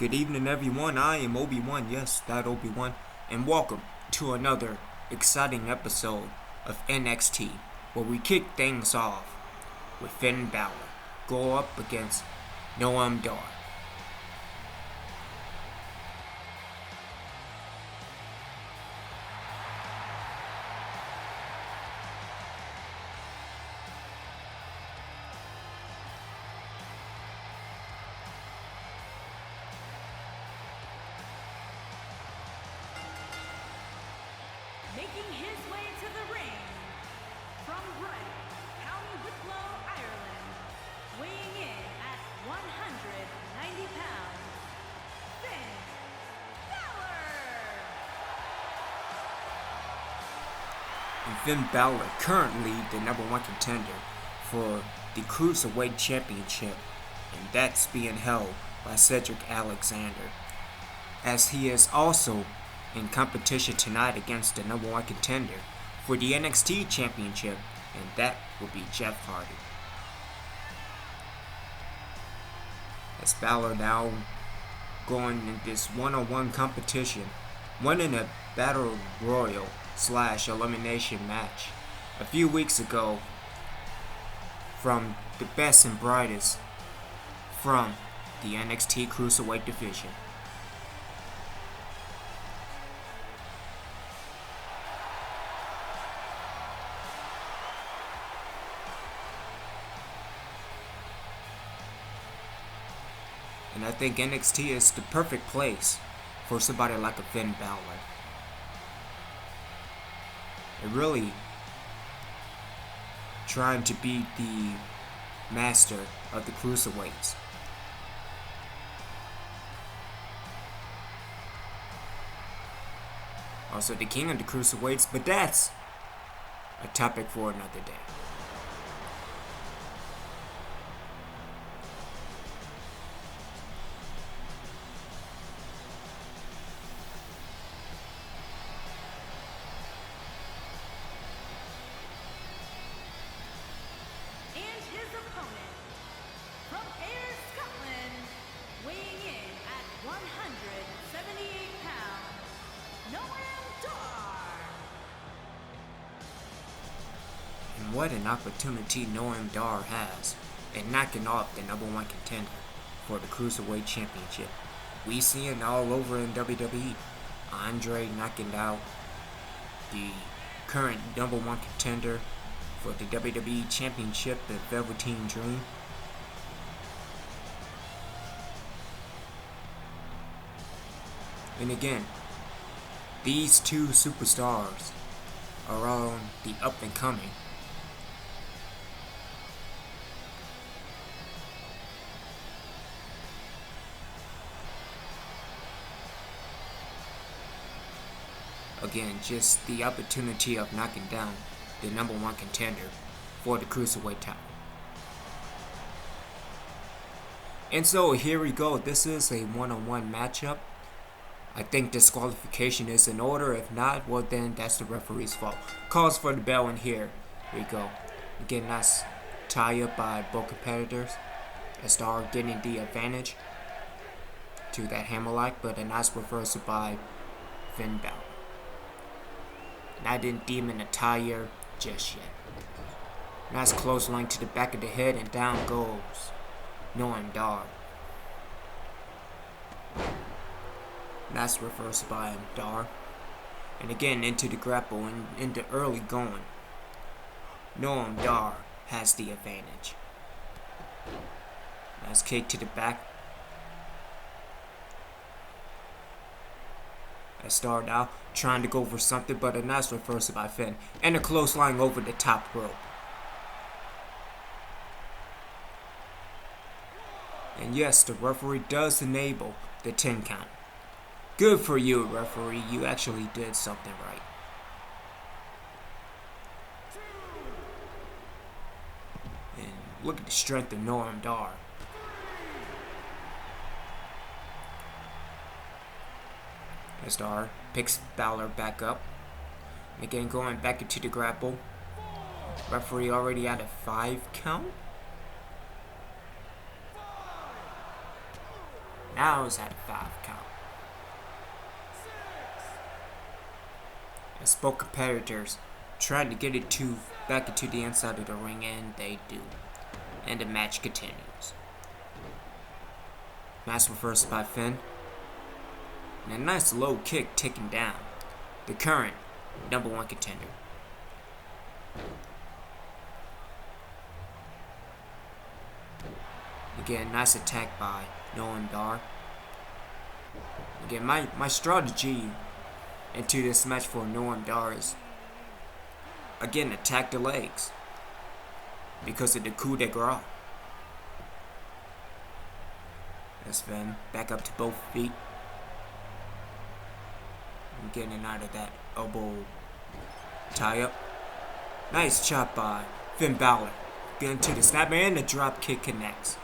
Good evening, everyone. I am Obi-Wan, yes, that Obi-Wan, and welcome to another exciting episode of NXT, where we kick things off with Finn Balor go up against Noam. Making his way to the ring, from Bryan, County Wicklow, Ireland, weighing in at 190 pounds, Finn Balor! And Finn Balor, currently the number one contender for the Cruiserweight Championship, and that's being held by Cedric Alexander, as he is also in competition tonight against the number one contender for the NXT Championship, and that will be Jeff Hardy. As Balor now going in this one-on-one competition, winning a Battle Royal / elimination match a few weeks ago from the best and brightest from the NXT Cruiserweight division. And I think NXT is the perfect place for somebody like a Finn Balor. And really trying to be the master of the Cruiserweights. Also the king of the Cruiserweights, but that's a topic for another day. And what an opportunity Noam has in knocking off the number one contender for the Cruiserweight Championship. We see it all over in WWE. Andre knocking out the current number one contender for the WWE Championship, the Velveteen Dream. And again, these two superstars are on the up and coming. Again, just the opportunity of knocking down the number one contender for the Cruiserweight title. And so here we go. This is a one-on-one matchup. I think disqualification is in order. If not, well then that's the referee's fault. Calls for the bell in here. Here we go. Again, nice tie up by both competitors. Star getting the advantage to that hammerlock, but a nice reversal by Finn Balor. And I didn't deem an attire just yet. Nice close line to the back of the head, and down goes Noam. Nice reversal by Dar. And again into the grapple and into early going. Noam has the advantage. Nice kick to the back. Star now trying to go for something, but a nice reversal by Finn. And a close line over the top rope. And yes, the referee does enable the 10 count. Good for you, referee. You actually did something right. And look at the strength of Noam. Star picks Balor back up. And again, going back into the grapple. Referee already at a 5 count. Now it's at a 5 count. As both competitors trying to get it back into the inside of the ring, and they do. And the match continues. Match reversed by Finn. And a nice low kick taken down the current #1 contender. Again, nice attack by Noam. Again, my strategy into this match for Noam is, again, attack the legs because of the coup de grace. That's Finn back up to both feet. And getting out of that elbow tie up. Nice chop by Finn Balor. Getting to the snap, and the drop kick connects.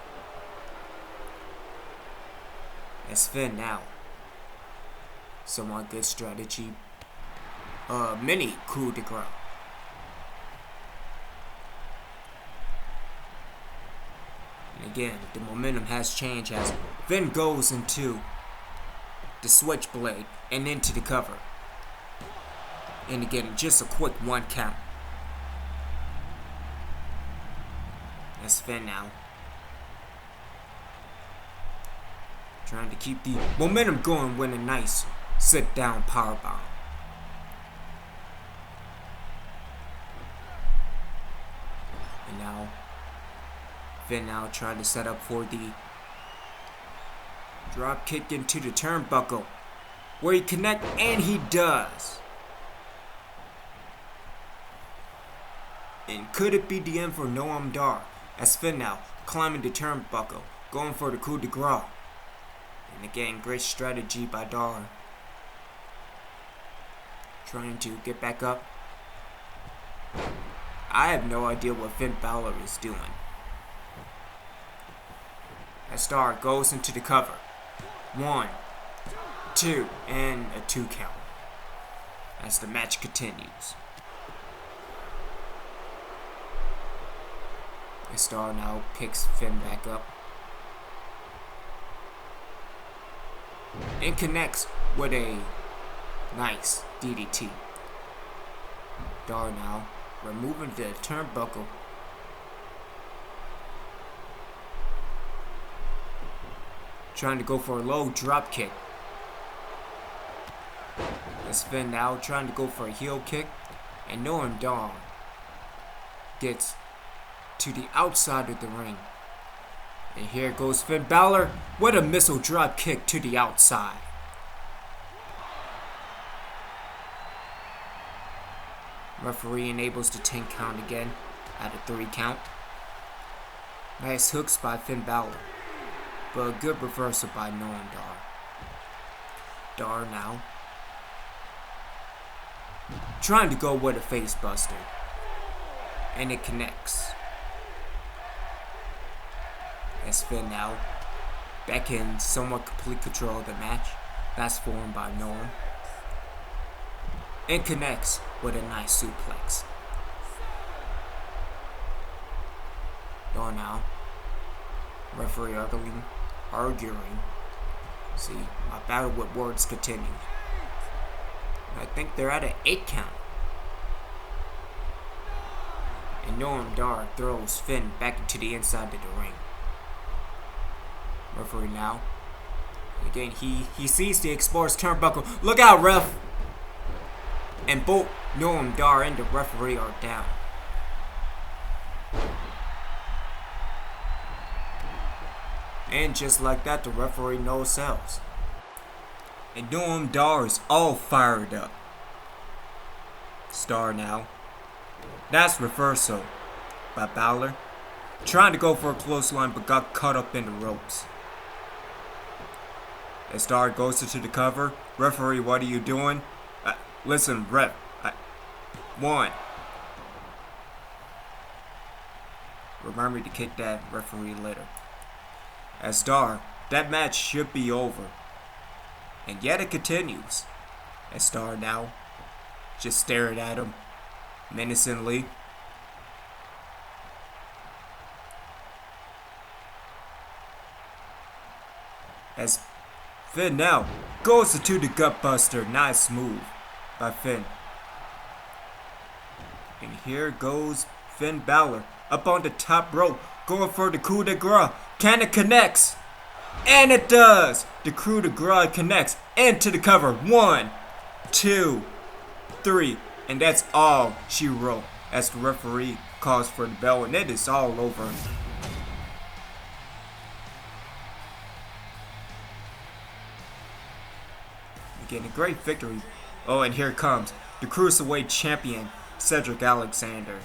As Finn now. Somewhat good strategy. Mini coup de grace. And again, the momentum has changed as Finn goes into the switchblade and into the cover. And again, just a quick 1 count. That's Finn now. Trying to keep the momentum going with a nice sit-down powerbomb. And now, Finn now trying to set up for the drop kick into the turnbuckle, where he connect, and he does. And could it be the end for Noam Dar? As Finn now climbing the turnbuckle, going for the coup de grace. And again, great strategy by Dar. Trying to get back up. I have no idea what Finn Balor is doing. As Dar goes into the cover. 1, 2, and a 2 count. As the match continues. As Dar now picks Finn back up. And connects with a nice DDT. Dar now removing the turnbuckle. Trying to go for a low drop kick. As Finn now trying to go for a heel kick. And Noam Dar gets to the outside of the ring. And here goes Finn Balor with a missile drop kick to the outside. Referee enables the 10 count again at a 3 count. Nice hooks by Finn Balor, but a good reversal by Noam Dar. Dar now trying to go with a face buster, and it connects. As Finn now back in somewhat complete control of the match. That's formed by Noam. And connects with a nice suplex. Going now. Referee arguing. See, my battle with words continues. I think they're at an 8 count. And Noam Dar throws Finn back into the inside of the ring. Referee now. Again, he sees the exposed turnbuckle. Look out, ref! And both Noam Dar and the referee are down. And just like that, the referee no sells. And Noam Dar is all fired up. Star now. That's reversal by Balor. Trying to go for a clothesline but got caught up in the ropes. As Star goes into the cover. Referee, what are you doing? Listen, ref. 1. Remember to kick that referee later. As Star, that match should be over. And yet it continues. As Star now just staring at him menacingly. As Finn now goes into the gut buster. Nice move by Finn. And here goes Finn Balor up on the top rope, going for the coup de grace. Can it connects? And it does! The coup de grace connects into the cover. 1, 2, 3. And that's all she wrote as the referee calls for the bell. And it is all over. Again, a great victory. Oh, and here comes the Cruiserweight Champion, Cedric Alexander.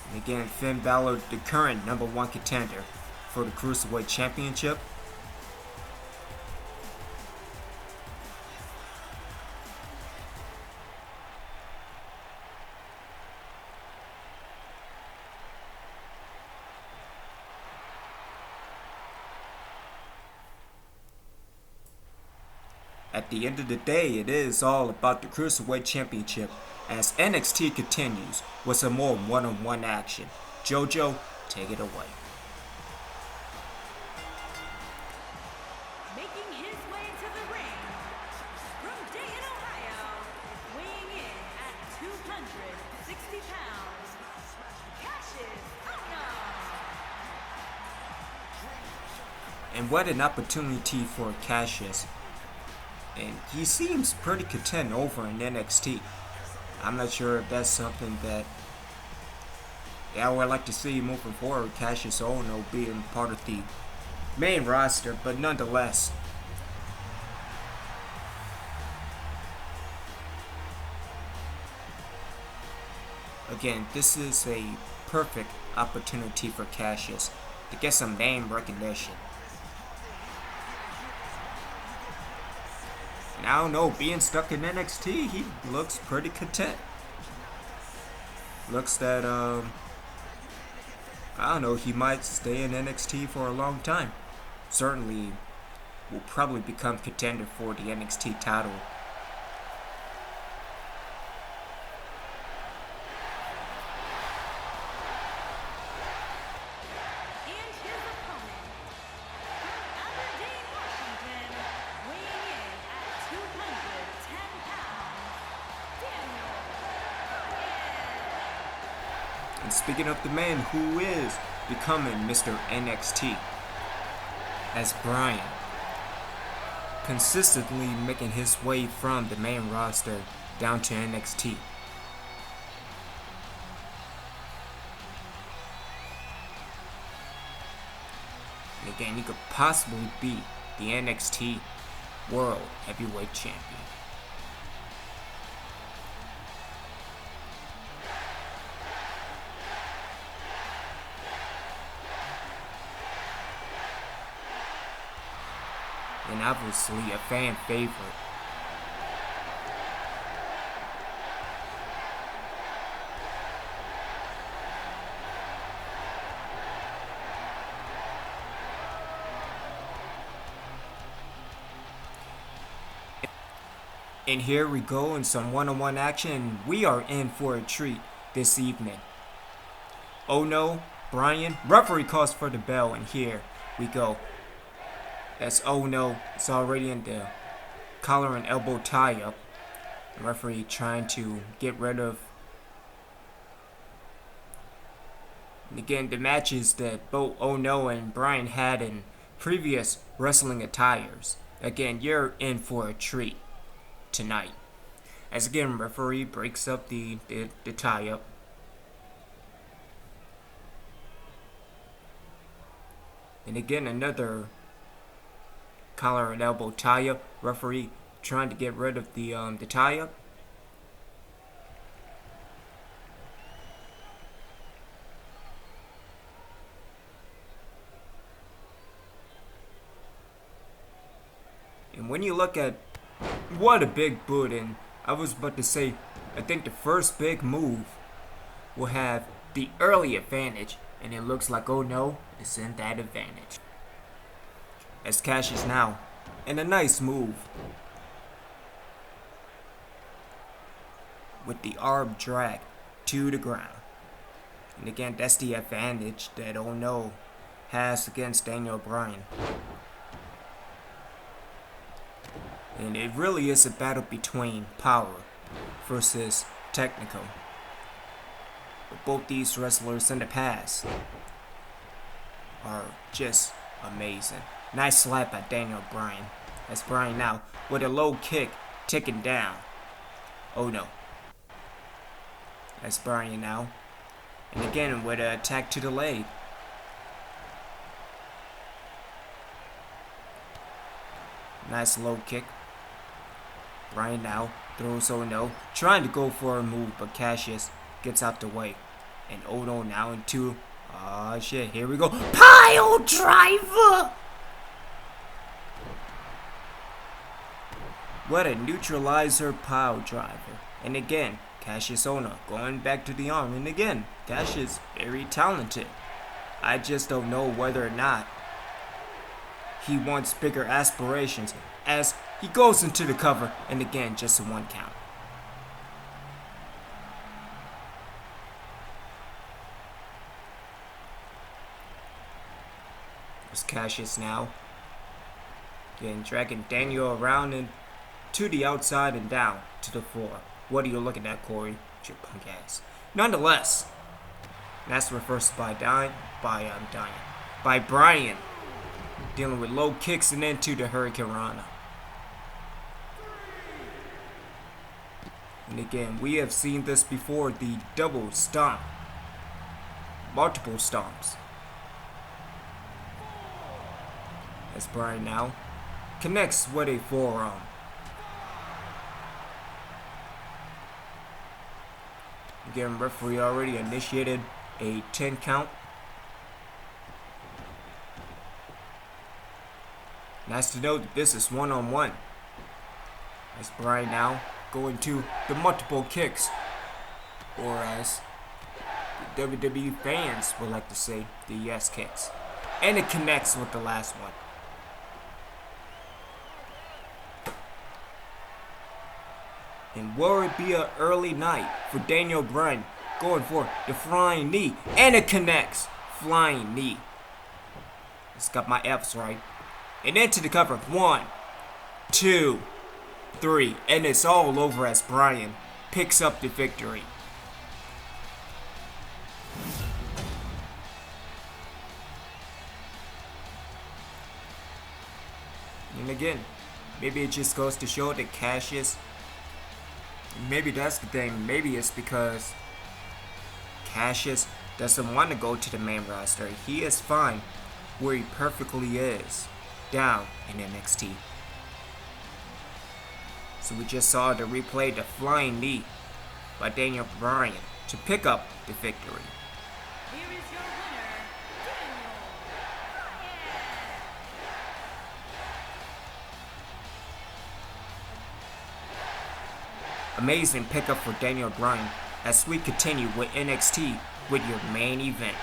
And again, Finn Balor, the current #1 contender for the Cruiserweight Championship. At the end of the day, it is all about the Cruiserweight Championship as NXT continues with some more one-on-one action. JoJo, take it away. Making his way to the ring from Dayton, Ohio, weighing in at 260 pounds, Kassius Ohno. And what an opportunity for Kassius. And he seems pretty content over in NXT. I'm not sure if that's something that I would like to see moving forward. Kassius Ohno being part of the main roster, but nonetheless. Again, this is a perfect opportunity for Kassius to get some name recognition. And I don't know, being stuck in NXT, he looks pretty content. Looks that, I don't know, he might stay in NXT for a long time. Certainly will probably become contender for the NXT title. And his opponent from Aberdeen, Washington, weighing in at 210 pounds, Daniel Bryan. And speaking of the man who is becoming Mr. NXT, as Bryan consistently making his way from the main roster down to NXT. And again, he could possibly be the NXT World Heavyweight Champion. And obviously a fan favorite. And here we go in some one-on-one action. We are in for a treat this evening. Ohno, Bryan, referee calls for the bell, and here we go. That's Ohno. It's already in the collar and elbow tie-up. The referee trying to get rid of. And again, the matches that both Ohno and Bryan had in previous wrestling attires. Again, you're in for a treat tonight. As again, referee breaks up the tie-up. And again, another collar and elbow tie-up. Referee trying to get rid of the tie-up. And when you look at what a big boot, and I was about to say, I think the first big move will have the early advantage, and it looks like Ohno is in that advantage. As Kassius now, and a nice move with the arm drag to the ground. And again, that's the advantage that Ohno has against Daniel Bryan. And it really is a battle between power versus technical. But both these wrestlers in the past are just amazing. Nice slap by Daniel Bryan. As Bryan now with a low kick taken down. Oh no. That's Bryan now. And again with an attack to the leg. Nice low kick. Bryan now throws Ohno, trying to go for a move, but Kassius gets out the way. And Ohno now into, shit, here we go. Pile driver! What a neutralizer pile driver. And again, Kassius Ohno going back to the arm. And again, Kassius very talented. I just don't know whether or not he wants bigger aspirations as he goes into the cover, and again, just a 1 count. There's Kassius now. Again, dragging Daniel around and to the outside and down to the floor. What are you looking at, Corey? Your punk ass. Nonetheless, that's reversed by Bryan. Dealing with low kicks and into the Hurricane Rana. And again, we have seen this before, the double stomp. Multiple stomps. As Bryan now connects with a forearm. Again, referee already initiated a 10 count. Nice to know that this is one-on-one. As Bryan now going to the multiple kicks, or as the WWE fans would like to say, the yes kicks. And it connects with the last one. And will it be an early night for Daniel Bryan going for the flying knee? And it connects. Flying knee. It's got my F's right. And into the cover. 1, 2, 3. And it's all over as Bryan picks up the victory. And again, maybe it just goes to show that Kassius, maybe that's the thing. Maybe it's because Kassius doesn't want to go to the main roster. He is fine where he perfectly is, down in NXT. So we just saw the replay, the flying knee by Daniel Bryan to pick up the victory. Here is your winner, Daniel Bryan. Amazing pickup for Daniel Bryan as we continue with NXT with your main event.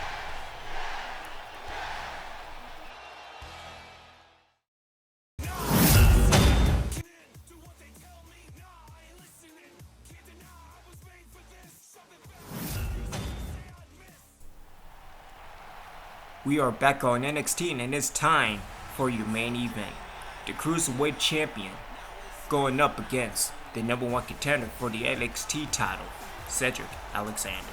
We are back on NXT and it's time for your main event. The Cruiserweight Champion going up against the #1 contender for the NXT title, Cedric Alexander.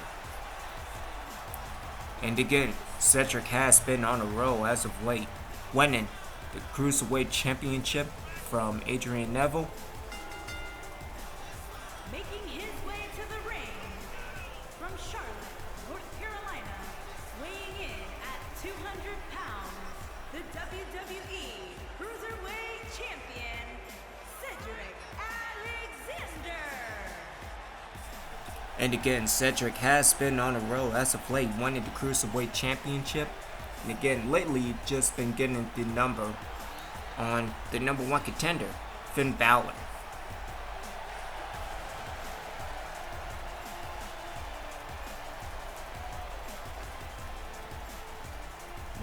And again, Cedric has been on a roll as of late, winning the Cruiserweight Championship from Adrian Neville. Making his way to the ring from Charlotte, North Carolina, weighing in at 200 pounds, the WWE Cruiserweight Champion, Cedric Alexander. And again, Cedric has been on a roll as of late, winning the Cruiserweight Championship. And again, lately just been getting the number on the #1 contender, Finn Balor.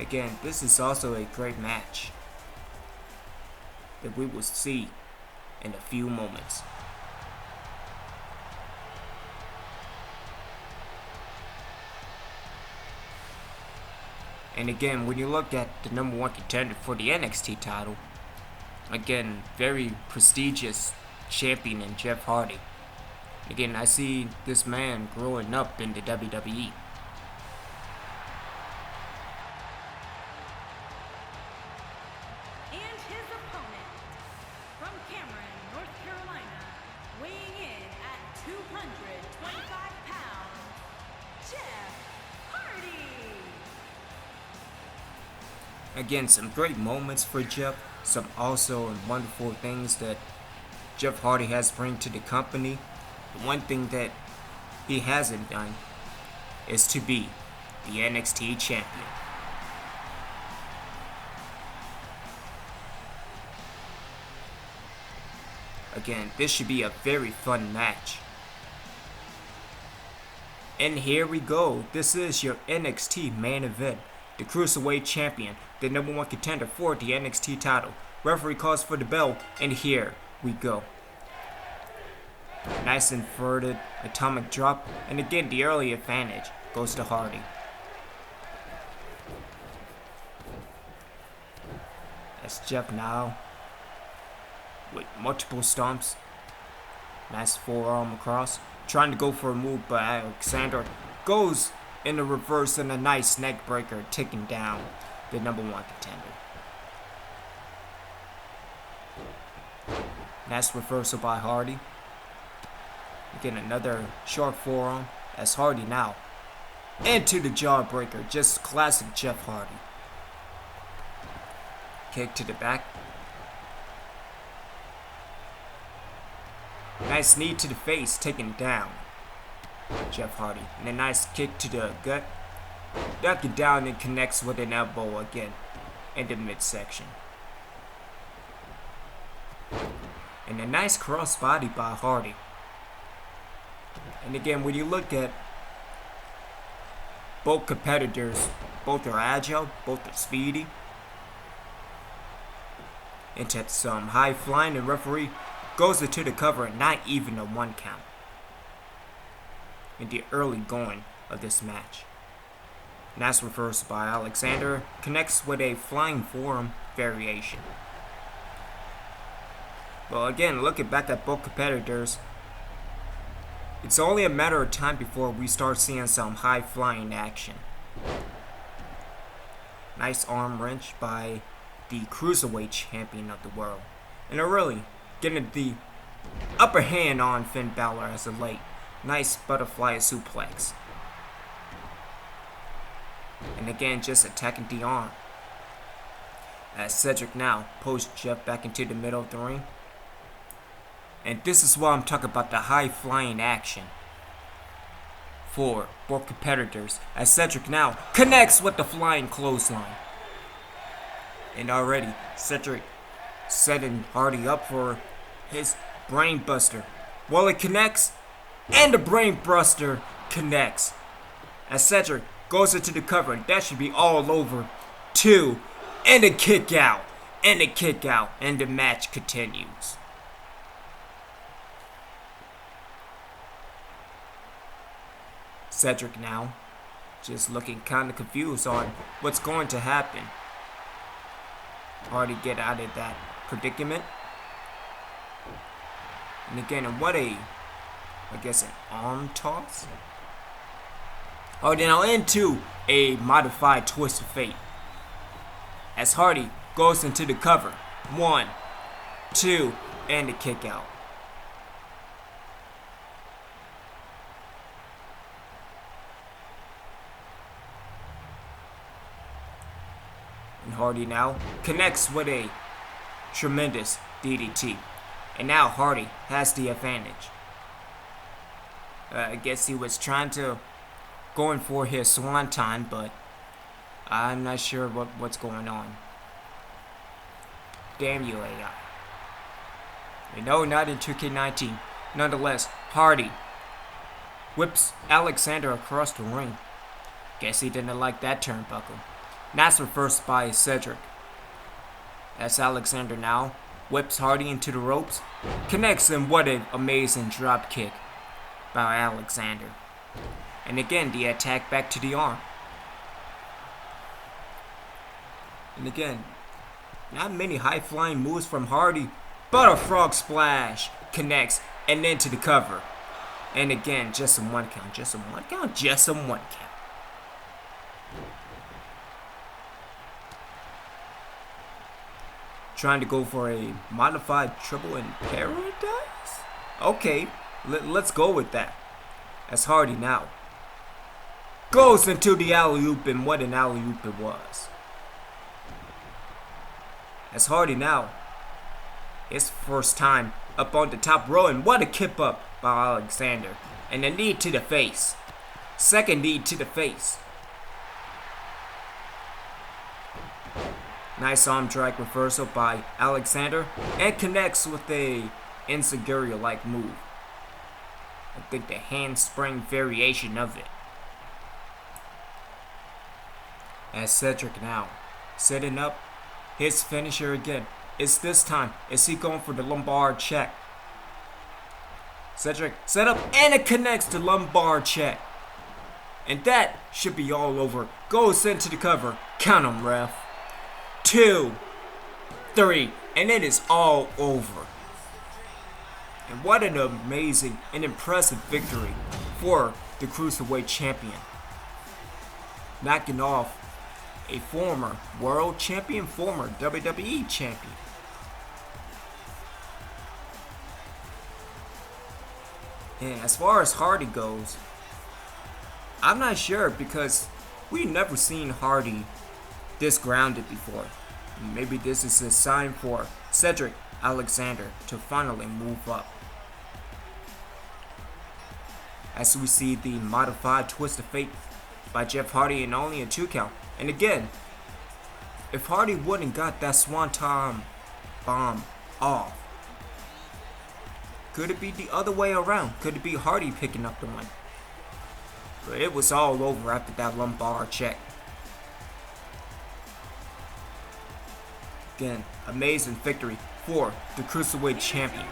Again, this is also a great match that we will see in a few moments. And again, when you look at the number one contender for the NXT title, again, very prestigious champion in Jeff Hardy. Again, I see this man growing up in the WWE. And his opponent, from Cameron, North Carolina, weighing in at 225 pounds, Jeff Hardy. Again, some great moments for Jeff. Some also wonderful things that Jeff Hardy has bring to the company. The one thing that he hasn't done is to be the NXT champion. Again, this should be a very fun match. And here we go. This is your NXT main event. The Cruiserweight champion, the number one contender for the NXT title. Referee calls for the bell, and here we go. Nice inverted atomic drop, and again the early advantage goes to Hardy. That's Jeff now with multiple stomps. Nice forearm across, trying to go for a move, but Alexander goes in the reverse and a nice neck breaker, taking down the number one contender. Nice reversal by Hardy. Again, another short forearm as Hardy now into the jawbreaker. Just classic Jeff Hardy. Kick to the back. Nice knee to the face, taken down Jeff Hardy. And a nice kick to the gut. Duck it down and connects with an elbow again in the midsection. And a nice crossbody by Hardy. And again, when you look at both competitors, both are agile, both are speedy. Into some high flying, and referee goes into the cover and not even a 1 count in the early going of this match. Nice reversal by Alexander, connects with a flying forearm variation. Well, again, looking back at both competitors, it's only a matter of time before we start seeing some high flying action. Nice arm wrench by the Cruiserweight champion of the world. And they're really getting the upper hand on Finn Balor as of late. Nice butterfly suplex. And again, just attacking the arm. As Cedric now pulls Jeff back into the middle of the ring. And this is why I'm talking about the high flying action for both competitors, as Cedric now connects with the flying clothesline. And already Cedric setting Hardy up for his brain buster. Well, it connects, and the brain buster connects as Cedric goes into the cover, and that should be all over. 2 and a kick out, and a kick out, and the match continues. Cedric now just looking kind of confused on what's going to happen. Hardy get out of that predicament. And again, what an arm toss. Hardy now into a modified twist of fate. As Hardy goes into the cover. 1, 2, and a kick out. And Hardy now connects with a tremendous DDT. And now Hardy has the advantage. I guess he was trying to going for his swanton, but I'm not sure what's going on. Damn you, AI. No, not in 2K19. Nonetheless, Hardy whips Alexander across the ring. Guess he didn't like that turnbuckle. Nice reversed by Cedric. As Alexander now whips Hardy into the ropes. Connects him. What an amazing drop kick by Alexander. And again, the attack back to the arm. And again, not many high-flying moves from Hardy, but a frog splash connects and into the cover. And again, just some 1 count, just some 1 count, just some 1 count. Trying to go for a modified triple in paradise? Okay, let's go with that. As Hardy now goes into the alley-oop, and what an alley-oop it was. As Hardy now, his first time up on the top row, and what a kip up by Alexander. And a knee to the face. Second knee to the face. Nice arm drag reversal by Alexander, and connects with a Enziguri-like move. I think the handspring variation of it. As Cedric now setting up his finisher again. This time, is he going for the lumbar check? Cedric set up, and it connects the lumbar check. And that should be all over. Goes into the cover. Count 'em, ref. 2, 3, and it is all over. And what an amazing and impressive victory for the Cruiserweight Champion. Knocking off a former World Champion, former WWE Champion. And as far as Hardy goes, I'm not sure, because we've never seen Hardy this grounded before. Maybe this is a sign for Cedric Alexander to finally move up. As we see the modified twist of fate by Jeff Hardy, and only a 2 count. And again, if Hardy wouldn't got that Swanton bomb off, could it be the other way around? Could it be Hardy picking up the win? But it was all over after that lumbar check. Again, amazing victory for the Cruiserweight Champion.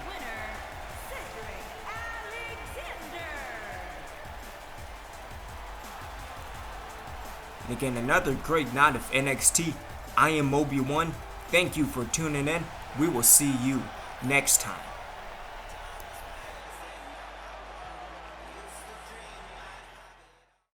And again, another great night of NXT. I am Obi-Wan. Thank you for tuning in. We will see you next time.